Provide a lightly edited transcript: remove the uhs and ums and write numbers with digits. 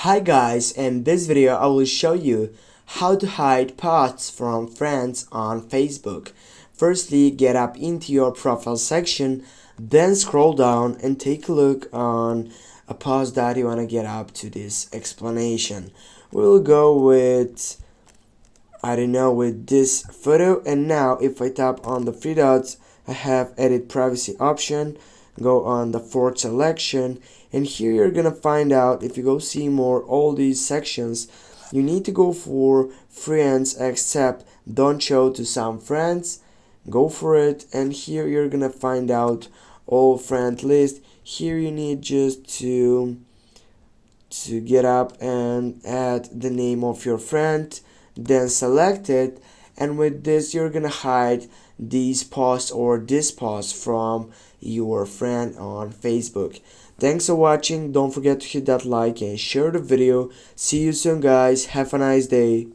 Hi guys, in this video I will show you how to hide posts from friends on Facebook. Firstly, get up into your profile section, then scroll down and take a look on a post that you want to get up to this explanation. We'll go with, I don't know, with this photo, and now if I tap on the three dots, I have edit privacy option. Go on the fourth selection, and here you're gonna find out, if you go see more all these sections, you need to go for friends except don't show to some friends. Go for it, and here you're gonna find out all friend list. Here you need just to get up and add the name of your friend, then select it, and with this you're gonna hide these posts or this post from your friend on Facebook. Thanks for watching. Don't forget to hit that like and share the video. See you soon guys. Have a nice day.